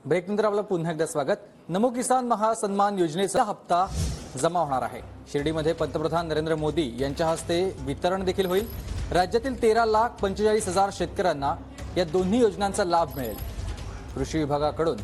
ब्रेकनंतर आपलं पुन्हा एकदा स्वागत। नमो किसान महासन्मान योजनेचा हप्ता जमा होणार आहे। शिर्डीमध्ये पंतप्रधान नरेंद्र मोदी यांच्या हस्ते वितरण देखील होईल। राज्यातील 13,45,000 शेतकऱ्यांना या दोन्ही योजनांचा लाभ मिळेल। कृषी विभागाकडून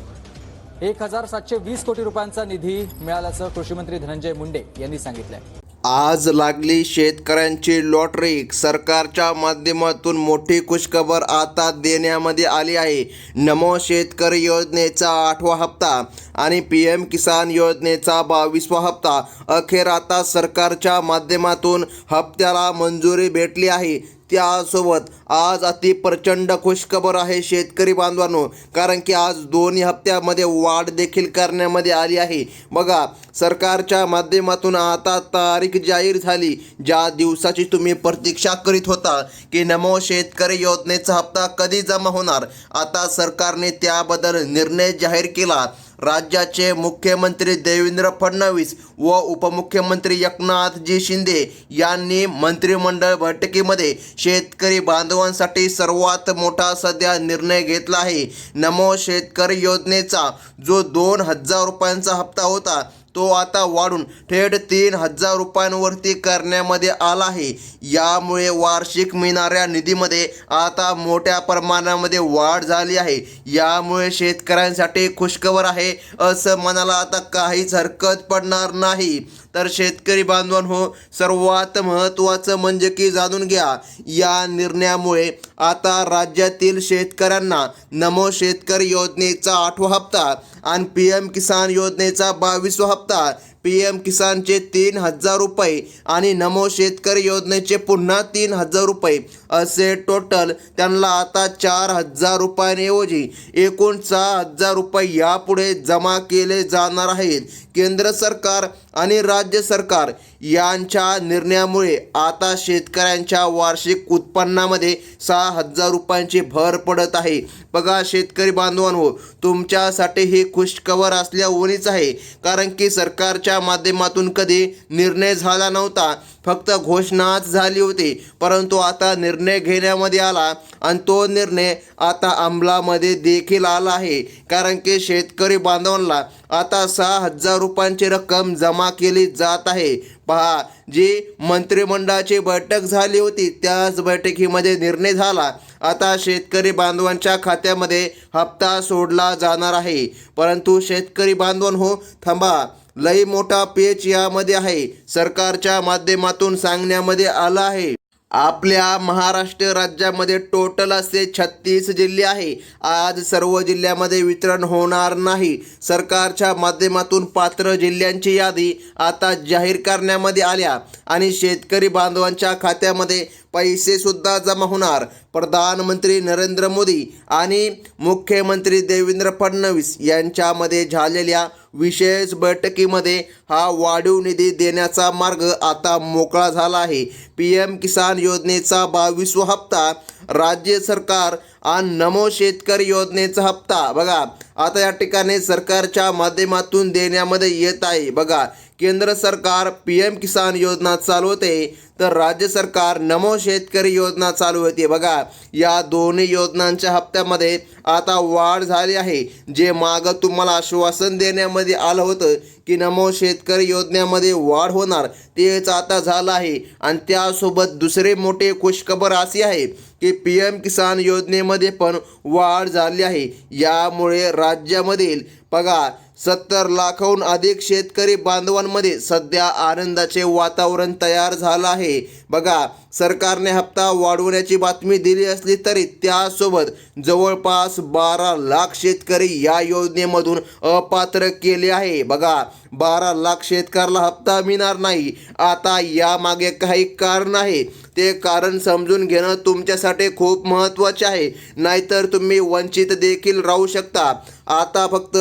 1,720 कोटी रुपयांचा निधी मिळाल्याचं कृषी मंत्री धनंजय मुंडे यांनी सांगितलं। आज लागली शेतकऱ्यांची लॉटरी। सरकारच्या माध्यमातून मोठी खुशखबर आता देण्यामध्ये आली आहे। नमो शेतकरी योजनेचा 8वा हप्ता आणि PM किसान योजनेचा 22वा हप्ता अखेर आता सरकारच्या माध्यमातून हप्त्याला मंजुरी भेटली आहे। त्यासोबत आज अति प्रचंड खुशखबर आहे शेतकरी बांधवांनो, कारण की आज दोन्ही हप्त्यामध्ये वाढ देखील करण्यामध्ये आली आहे। बघा, सरकारच्या माध्यमातून आता तारीख जाहीर झाली, ज्या दिवसाची तुम्ही प्रतीक्षा करीत होता की नमो शेतकरी योजनेचा हप्ता कधी जमा होणार। आता सरकारने त्याबद्दल निर्णय जाहीर केला। राज्याचे मुख्यमंत्री देवेंद्र फडणवीस व उपमुख्यमंत्री एकनाथजी शिंदे यांनी मंत्रिमंडळ बैठकीमध्ये शेतकरी बांधवांसाठी सर्वात मोठा सध्या निर्णय घेतला आहे। नमो शेतकरी योजनेचा जो 2,000 रुपयांचा हप्ता होता तो आता वाढून थेट 3,000 रुपयांवरती करण्यामध्ये आला आहे। यामुळे वार्षिक मिळणाऱ्या निधीमध्ये आता मोठ्या प्रमाणामध्ये वाढ झाली आहे। यामुळे शेतकऱ्यांसाठी खुशखबर आहे असं म्हणायला आता काहीच हरकत पडणार नाही। तर शेतकरी बांधवांनो, सर्वात महत्त्वाचं म्हणजे की जाणून घ्या, या निर्णयामुळे आता राज्यातील शेतकऱ्यांना नमो शेतकरी योजनेचा 8वा हप्ता आणि PM किसान योजनेचा 22वा हप्ता, PM किसानचे 3,000 रुपये आणि नमो शेतकरी योजनेचे पुन्हा 3,000 रुपये असे टोटल त्यांना आता 4,000 रुपयांऐवजी एकूण 6,000 रुपये यापुढे जमा केले जाणार आहेत। केंद्र सरकार आणि राज्य सरकार यांच्या निर्णयामुळे आता शेतकऱ्यांच्या वार्षिक उत्पन्नामध्ये 6,000 रुपयांची भर पडत आहे। बघा शेतकरी बांधवांनो, तुमच्यासाठी ही खुशखबर असल्यामुळेच आहे, कारण की सरकारच्या माध्यमातून कधी निर्णय झाला नव्हता, फक्त घोषणाच झाली होती। परंतु आता निर्णय घेण्यामध्ये आला आणि तो निर्णय आता अंमलामध्ये देखील आला आहे, कारण की शेतकरी बांधवांना आता 6,000 रुपयांची रक्कम जमा केली जात आहे। पहा, जी मंत्रिमंडळाची बैठक झाली होती त्याच बैठकीमध्ये निर्णय झाला, आता शेतकरी बांधवांच्या खात्यामध्ये हप्ता सोडला जाणार आहे। परंतु शेतकरी बांधवांनो थांबा, लई मोठा पेच यामध्ये आहे। सरकारच्या माध्यमातून सांगण्यामध्ये आलं आहे, आपल्या महाराष्ट्र राज्यामध्ये टोटल असे 36 जिल्हे आहे। आज सर्व जिल्ह्यामध्ये वितरण होणार नाही। सरकारच्या माध्यमातून पात्र जिल्ह्यांची यादी आता जाहीर करण्यामध्ये आल्या आणि शेतकरी बांधवांच्या खात्यामध्ये पैसे सुद्धा जमा होणार। प्रधानमंत्री नरेंद्र मोदी आणि मुख्यमंत्री देवेंद्र फडणवीस यांच्यामध्ये झालेल्या विशेष बैठकीमध्ये हा वाढीव निधी देण्याचा मार्ग आता मोकळा झाला आहे। PM किसान योजनेचा 22वा हप्ता, राज्य सरकार आणि नमो शेतकरी योजनेचा हप्ता बघा आता या ठिकाणी सरकारच्या माध्यमातून देण्यामध्ये येत आहे। बघा, केंद्र सरकार PM किसान योजना चालवते, तर राज्य सरकार नमो शेतकरी योजना चालू होते। बघा, या दोन्ही योजनांच्या हप्त्यामध्ये आता वाढ झाली आहे। जे मागं तुम्हाला आश्वासन देण्यामध्ये आलं होतं की नमो शेतकरी योजनेमध्ये वाढ होणार, तेच आता झालं आहे। आणि त्यासोबत दुसरे मोठे खुशखबर अशी आहे की PM किसान योजनेमध्ये पण वाढ झाली आहे। यामुळे राज्यामधील बघा 70 लाखाहून अधिक शेतकरी बांधवांमध्ये सध्या आनंदाचे वातावरण तयार झालं आहे। बघा, सरकारने हप्ता वाढवण्याची बातमी दिली असली तरी त्यासोबत जवळपास 12 लाख शेतकरी या योजनेमधून अपात्र केले आहे। बघा, 12 लाख शेतकऱ्याला हप्ता मिळणार नाही। आता यामागे काही कारण आहे, ते कारण समजून घेणं तुमच्यासाठी खूप महत्त्वाचे आहे, नाहीतर तुम्ही वंचित देखील राहू शकता। आता फक्त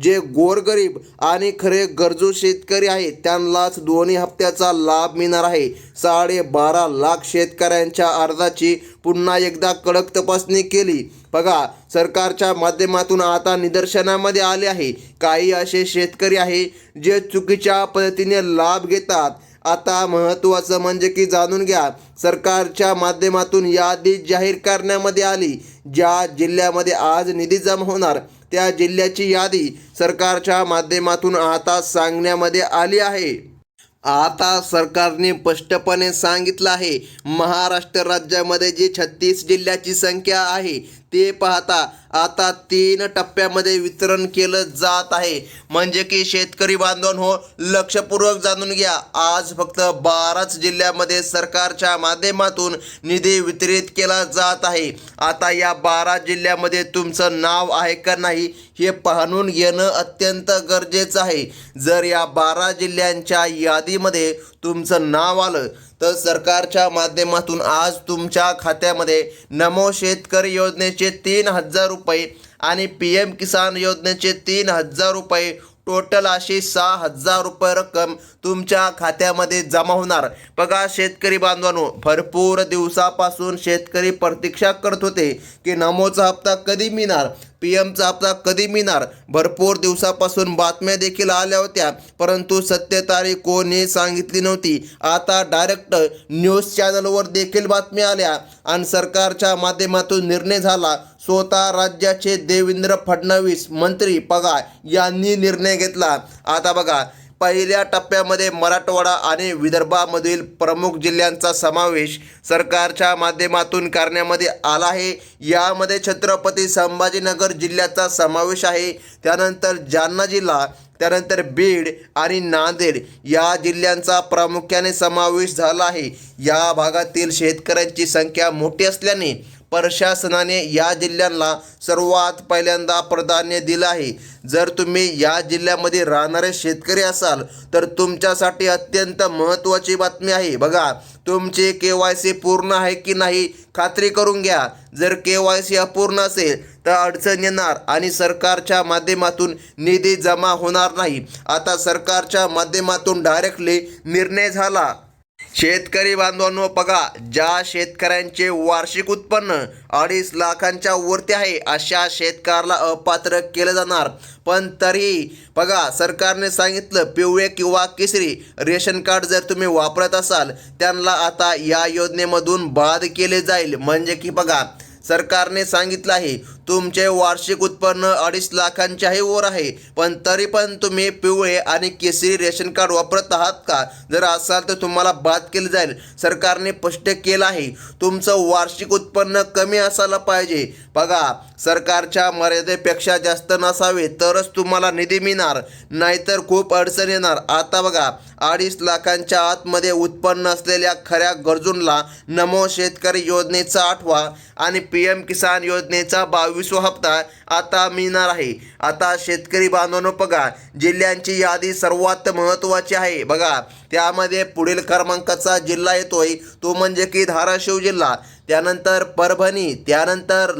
जे गोरगरीब आणि खरे गरजू शेतकरी आहेत त्यांनाच दोन्ही हप्त्याचा लाभ मिळणार आहे। 12.5 लाख शेतकऱ्यांच्या अर्जाची पुन्हा एकदा कडक तपासणी केली। बघा, सरकारच्या माध्यमातून आता निदर्शनामध्ये आले आहे, काही असे शेतकरी आहे जे चुकीच्या पद्धतीने लाभ घेतात। आता महत्त्वाचं म्हणजे की जाणून घ्या, सरकारच्या माध्यमातून यादी जाहीर करण्यामध्ये आली, ज्या जिल्ह्यामध्ये आज निधी जमा होणार त्या जिल्ह्याची यादी सरकारच्या माध्यमातून आता सांगण्यामध्ये आली आहे. आता सरकारने स्पष्टपणे सांगितलं आहे, महाराष्ट्र राज्यामध्ये जी 36 जिल्ह्याची संख्या आहे ते पाहता आता 3 टप्प्यामध्ये वितरण केलं जात आहे. म्हणजे की शेतकरी बांधवांनो, लक्षपूर्वक जाणून घ्या. आज फक्त 12च जिल्ह्यामध्ये सरकारच्या माध्यमातून निधी वितरित केला जात आहे. आता या 12 जिल्ह्यामध्ये तुमचं नाव आहे का नाही हे पाहून घेणं अत्यंत गरजेचं आहे. जर या 12 जिल्ह्यांच्या यादीमध्ये तुमचं नाव आलं तर सरकारच्या माध्यमातून आज तुमच्या खात्यामध्ये नमो शेतकरी योजनेचे 3,000 रुपये आणि PM किसान योजनेचे 3,000 रुपये, टोटल अशी 6,000 रुपये रक्कम तुमच्या खात्यामध्ये जमा होणार. बघा शेतकरी बांधवांनो, भरपूर दिवसापासून शेतकरी प्रतीक्षा करत होते की नमोचा हप्ता कधी मिळणार, PMचा हप्ता कधी मिळणार. भरपूर दिवसापासून बातम्या देखील आल्या होत्या, परंतु सत्य तारीख कोणी सांगितली नव्हती. आता डायरेक्ट न्यूज चॅनलवर देखील बातम्या आल्या आणि सरकारच्या माध्यमातून निर्णय झाला. स्वतः राज्याचे देवेंद्र फडणवीस मंत्री बघा यांनी निर्णय घेतला. आता बघा, पहिल्या टप्प्यामध्ये मराठवाडा आणि विदर्भामधील प्रमुख जिल्ह्यांचा समावेश सरकारच्या माध्यमातून करण्यामध्ये आला आहे. यामध्ये छत्रपती संभाजीनगर जिल्ह्याचा समावेश आहे. त्यानंतर जालना जिल्हा, त्यानंतर बीड आणि नांदेड या जिल्ह्यांचा प्रामुख्याने समावेश झाला आहे. या भागातील शेतकऱ्यांची संख्या मोठी असल्याने प्रशासनाने या जिल्ह्यांना सर्वात पहिल्यांदा प्राधान्य दिलं आहे. जर तुम्ही या जिल्ह्यामध्ये राहणारे शेतकरी असाल तर तुमच्यासाठी अत्यंत महत्त्वाची बातमी आहे. बघा, तुमचे KYC पूर्ण आहे की नाही खात्री करून घ्या. जर KYC अपूर्ण असेल तर अडचण येणार आणि सरकारच्या माध्यमातून निधी जमा होणार नाही. आता सरकारच्या माध्यमातून डायरेक्टली निर्णय झाला. शेतकरी बांधवांनो बघा, ज्या शेतकऱ्यांचे वार्षिक उत्पन्न 2.5 लाखांच्या वरती आहे अशा शेतकऱ्याला अपात्र केलं जाणार. पण तरीही बघा सरकारने सांगितलं, पिवळे किंवा केसरी रेशन कार्ड जर तुम्ही वापरत असाल त्यांना आता या योजनेमधून बाद केले जाईल. म्हणजे की बघा सरकारने सांगितलं आहे तुमचे वार्षिक उत्पन्न 2.5 लाखांच्याही वर आहे, पण तरी पण तुम्ही पिवळे आणि केसरी रेशन कार्ड वापरत आहात का? जर असाल तर तुम्हाला बाद केलं जाईल. सरकारने स्पष्ट केलं आहे तुमचं वार्षिक उत्पन्न कमी असायला पाहिजे. बघा, सरकारच्या मर्यादेपेक्षा जास्त नसावे तरच तुम्हाला निधी मिळणार, नाहीतर खूप अडचण येणार. आता बघा, 2.5 लाखांच्या आतमध्ये उत्पन्न असलेल्या खऱ्या गरजूंना नमो शेतकरी योजनेचा 8वा आणि PM किसान योजनेचा 22वा हप्ता आता मिळणार आहे. आता शेतकरी बांधवांनो बघा, जिल्ह्यांची यादी सर्वात महत्त्वाची आहे. बघा, त्यामध्ये पुढील क्रमांकाचा जिल्हा येतोय तो म्हणजे की धाराशिव जिल्हा, त्यानंतर परभणी, त्यानंतर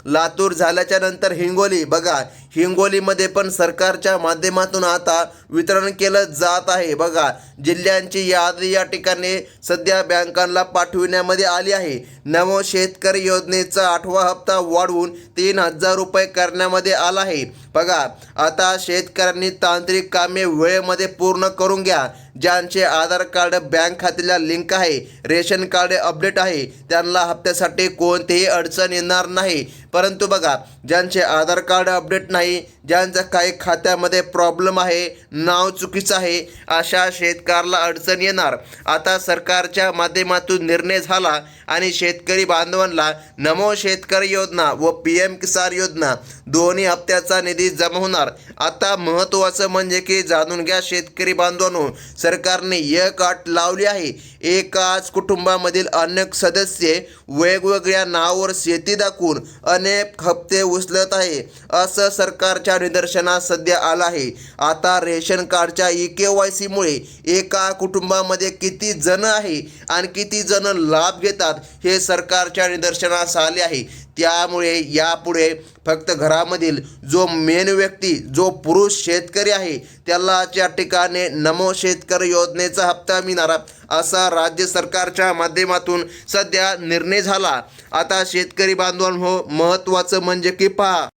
लातूर झाल्याच्या नंतर हिंगोली. बघा, हिंगोलीमध्ये पण सरकारच्या माध्यमातून आता वितरण केलं जात आहे. बघा, जिल्ह्यांची यादी या ठिकाणी सध्या बँकांना पाठविण्यामध्ये आली आहे. नमो शेतकरी योजनेचा 8वा हप्ता वाढवून 3,000 रुपये करण्यामध्ये आला आहे. बघा, आता शेतकऱ्यांनी तांत्रिक कामे वेळेमध्ये पूर्ण करून घ्या. ज्यांचे आधार कार्ड बँक खात्याला लिंक आहे, रेशन कार्ड अपडेट आहे, त्यांना हप्त्यासाठी कोणतीही अडचण येणार नाही. परंतु बघा, ज्यांचे आधार कार्ड अपडेट नाही, ज्यांच्या काही खात्यामध्ये प्रॉब्लेम आहे, नाव चुकीचं आहे, अशा शेतकऱ्याला अडचण येणार. आता सरकारच्या माध्यमातून निर्णय झाला आणि शेतकरी बांधवांना नमो शेतकरी योजना व PM किसान योजना दोन्ही हप्त्याचा निधी जमा होणार. आता महत्त्वाचं म्हणजे की जाणून घ्या शेतकरी बांधवांनो, सरकारने एक अट लावली आहे. एकाच कुटुंबामधील अनेक सदस्य वेगवेगळ्या नावावर शेती दाखवून अनेक हप्ते उचलत आहे असं सरकारच्या निदर्शनास सध्या आलं आहे. आता रेशन कार्डच्या KYC मुळे एका कुटुंबामध्ये किती जण आहे आणि किती जण लाभ घेतात हे सरकारच्या निदर्शनास आले आहे. त्यामुळे यापुढे फक्त घरामधील जो मेन व्यक्ती, जो पुरुष शेतकरी आहे त्याला त्या ठिकाणी नमो शेतकरी योजनेचा हप्ता मिळणार असा राज्य सरकारच्या माध्यमातून सध्या निर्णय झाला. आता शेतकरी बांधवांनो, महत्त्वाचं म्हणजे की पहा,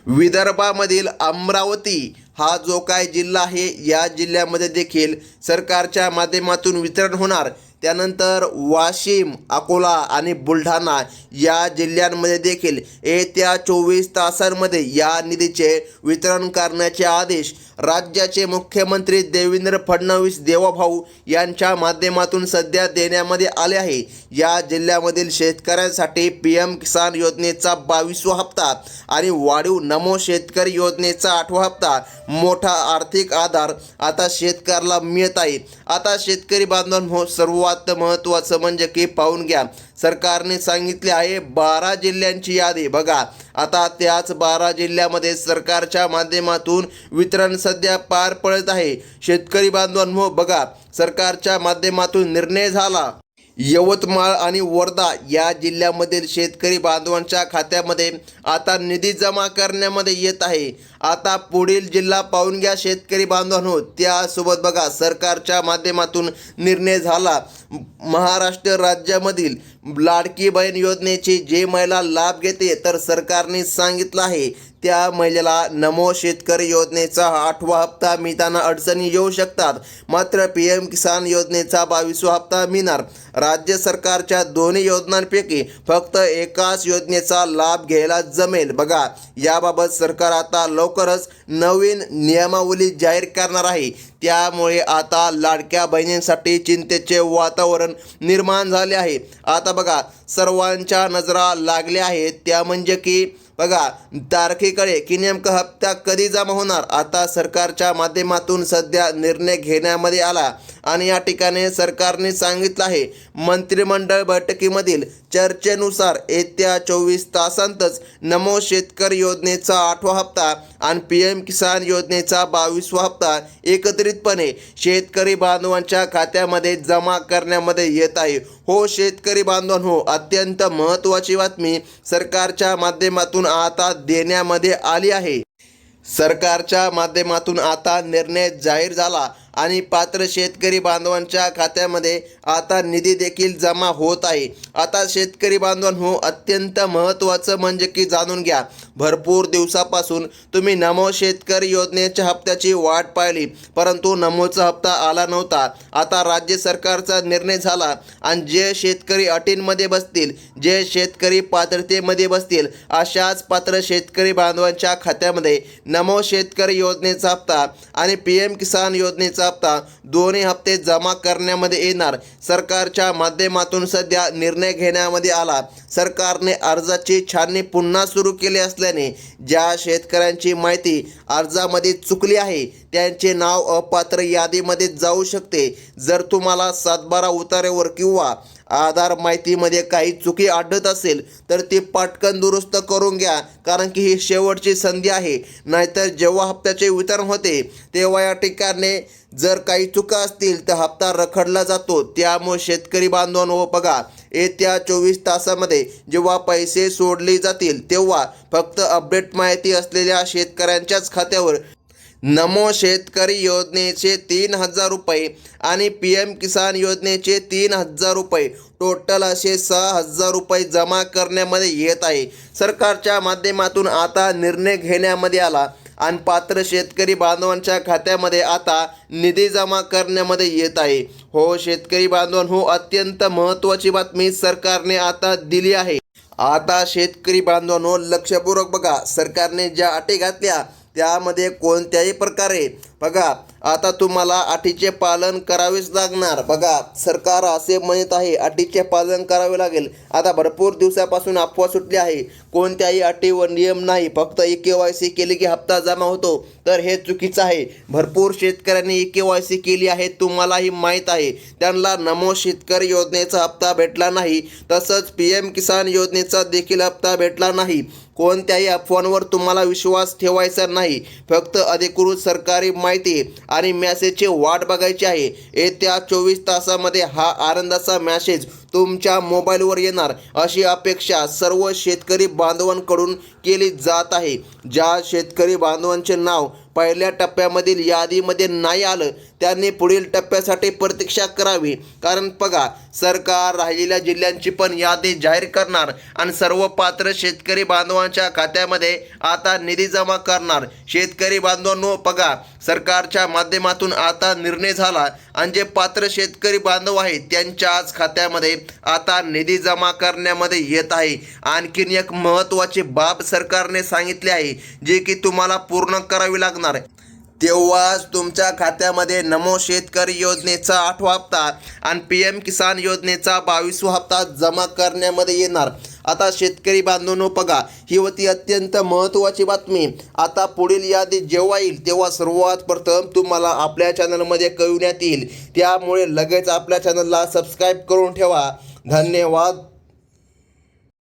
विदर्भामधील अमरावती हा जो काय जिल्हा आहे या जिल्ह्यामध्ये देखील सरकारच्या माध्यमातून वितरण होणार. त्यानंतर वाशिम, अकोला आणि बुलढाणा या जिल्ह्यांमध्ये देखील येत्या 24 तासांमध्ये या निधीचे वितरण करण्याचे आदेश राज्याचे मुख्यमंत्री देवेंद्र फडणवीस देवाभाऊ यांच्या माध्यमातून सध्या देण्यामध्ये आले आहे। या जिल्ह्यामधील शेतकऱ्यांसाठी PM किसान योजनेचा 22वा हप्ता आणि वाढीव नमो शेतकरी योजनेचा 8वा हप्ता मोठा आर्थिक आधार आता शेतकऱ्याला मिळत आहे। आता शेतकरी बांधवांनो, सर्वात महत्त्वाचं म्हणजे की पाहून घ्या, सरकारने सांगितले आहे 12 जिल्ह्यांची यादी। बघा, आता त्याच 12 जिल्ह्यामध्ये सरकारच्या माध्यमातून वितरण सध्या पार पडत आहे। शेतकरी बांधवांनो, बघा, सरकारच्या माध्यमातून निर्णय झाला। यवतमाळ आणि वर्धा या जिल्ह्यामधील शेतकरी बांधवांच्या खात्यामध्ये आता निधी जमा करण्यामध्ये येत आहे। आता पुढील जिल्हा पाहून घ्या शेतकरी बांधवांनो, त्यासोबत बघा सरकारच्या माध्यमातून निर्णय झाला। महाराष्ट्र राज्यामधील लाडकी बहीण योजनेची जे महिला लाभ घेते तर सरकारने सांगितलं आहे त्या महिलेला नमो शेतकरी योजनेचा 8वा हप्ता मिळताना अडचणी येऊ शकतात, मात्र PM किसान योजनेचा 22वा हप्ता मिळणार। राज्य सरकारच्या दोन्ही योजनांपैकी फक्त एकाच योजनेचा लाभ घ्यायला जमेल। बघा, याबाबत सरकार आता लवकरच नवीन नियमावली जाहीर करणार आहे। त्यामुळे आता लाडक्या बहिणींसाठी चिंतेचे वातावरण निर्माण झाले आहे। आता बघा, सर्वांच्या नजरा लागल्या आहेत त्या म्हणजे की बघा तारखेकडे, की नेमका हप्ता कधी जमा होणार। आता सरकारच्या माध्यमातून सध्या निर्णय घेण्यामध्ये आला आणि या ठिकाणी सरकारने सांगितलं आहे मंत्रिमंडळ बैठकीमधील चर्चेनुसार येत्या 24 तासांतच नमो शेतकरी योजनेचा 8वा हप्ता आणि PM किसान योजनेचा 22वा हप्ता एकत्रितपणे शेतकरी बांधवांच्या खात्यामध्ये जमा करण्यामध्ये येत आहे। हो शेतकरी बांधवांनो, अत्यंत महत्त्वाची बातमी सरकारच्या माध्यमातून आता देण्यामध्ये आली आहे। सरकारच्या माध्यमातून आता निर्णय जाहीर झाला आणि पात्र शेतकरी बांधवांच्या खात्यामध्ये आता निधी देखील जमा होत आहे। आता शेतकरी बांधवांनो, अत्यंत महत्त्वाचं म्हणजे की जाणून घ्या, भरपूर दिवसापासून तुम्ही नमो शेतकरी योजनेच्या हप्त्याची वाट पाहिली, परंतु नमोचा हप्ता आला नव्हता। आता राज्य सरकारचा निर्णय झाला आणि जे शेतकरी अटींमध्ये बसतील, जे शेतकरी पात्रतेमध्ये बसतील, अशाच पात्र शेतकरी बांधवांच्या खात्यामध्ये नमो शेतकरी योजनेचा हप्ता आणि PM किसान योजनेचा हप्ता दोन्ही हप्ते जमा करण्यामध्ये येणार। सरकारच्या माध्यमातून सध्या निर्णय घेण्यामध्ये आला। सरकारने अर्जाची छाननी पुन्हा सुरू केली असल्याने ज्या शेतकऱ्यांची माहिती अर्जामध्ये चुकली आहे त्यांचे नाव अपात्र यादीमध्ये जाऊ शकते। जर तुम्हाला 7/12 उतार्यावर किंवा आधार माहितीमध्ये काही चुकी आढळत असेल तर ती पटकन दुरुस्त करून घ्या, कारण की ही शेवटची संधी आहे। नाहीतर जेव्हा हप्त्याचे वितरण होते तेव्हा या ठिकाणी जर काही चुका असतील तर हप्ता रखडला जातो। त्यामुळे शेतकरी बांधवांनो, बघा, येत्या 24 तासामध्ये जेव्हा पैसे सोडले जातील तेव्हा फक्त अपडेट माहिती असलेल्या शेतकऱ्यांच्याच खात्यावर नमो शेतकरी योजनेचे 3,000 रुपये आणि PM किसान योजनेचे 3,000 रुपये, टोटल असे 6,000 रुपये जमा करण्यामध्ये येत आहे। सरकारच्या माध्यमातून आता निर्णय घेण्यामध्ये आला आणि पात्र शेतकरी बांधवांच्या खात्यामध्ये आता निधी जमा करण्यामध्ये येत आहे। हो शेतकरी बांधवांनो, अत्यंत महत्त्वाची बातमी सरकारने आता दिली आहे। आता शेतकरी बांधवांनो, लक्षपूर्वक बघा, सरकारने ज्या अटी घातल्या त्यामध्ये कोणत्याही प्रकारे बघा आता तुम्हाला अटीचे पालन करावेच लागणार। बघा, सरकार असे म्हणत आहे अटीचे पालन करावे लागेल। आता भरपूर दिवसापासून अफवा सुटली आहे कोणत्याही अटी व नियम नाही, फक्त KYC केली की हप्ता जमा होतो, तर हे चुकीचं आहे। भरपूर शेतकऱ्यांनी KYC केली आहे, तुम्हालाही माहीत आहे, त्यांना नमो शेतकरी योजनेचा हप्ता भेटला नाही, तसंच PM किसान योजनेचा देखील हप्ता भेटला नाही। कोणत्याही अफवांवर तुम्हाला विश्वास ठेवायचा नाही, फक्त अधिकृत सरकारी माहिती आणि मेसेजची वाट बघायची आहे। येत्या 24 तासामध्ये हा आनंदाचा मेसेज तुमच्या मोबाईलवर येणार अशी अपेक्षा सर्व शेतकरी बांधवांकडून केली जात आहे. ज्या शेतकरी बांधवांचे नाव पहिल्या टप्प्यामधील यादीमध्ये नाही आलं त्यांनी पुढील टप्प्यासाठी प्रतीक्षा करावी. कारण बघा, सरकार राहिलेल्या जिल्ह्यांची पण यादी जाहीर करणार आणि सर्व पात्र शेतकरी बांधवांच्या खात्यामध्ये आता निधी जमा करणार. शेतकरी बांधवांनो बघा, सरकारच्या माध्यमातून आता निर्णय झाला आणि जे पात्र शेतकरी बांधव आहेत त्यांच्याच खात्यामध्ये आता निधी जमा करण्यामध्ये येत आहे. आणखीन एक महत्त्वाची बाब सरकारने सांगितली आहे जी की तुम्हाला पूर्ण करावी लागणार. तेव्हाच तुमच्या खात्यामध्ये नमो शेतकरी योजनेचा 8वा हप्ता आणि PM किसान योजनेचा 22वा हप्ता जमा करण्यामध्ये येणार. आता शेतकरी बांधवांनो बघा, ही होती अत्यंत महत्त्वाची बातमी. आता पुढील यादी जेव्हा येईल तेव्हा सर्वात प्रथम तुम्हाला आपल्या चॅनलमध्ये कळविण्यात येईल. त्यामुळे लगेच आपल्या चॅनलला सबस्क्राईब करून ठेवा. धन्यवाद.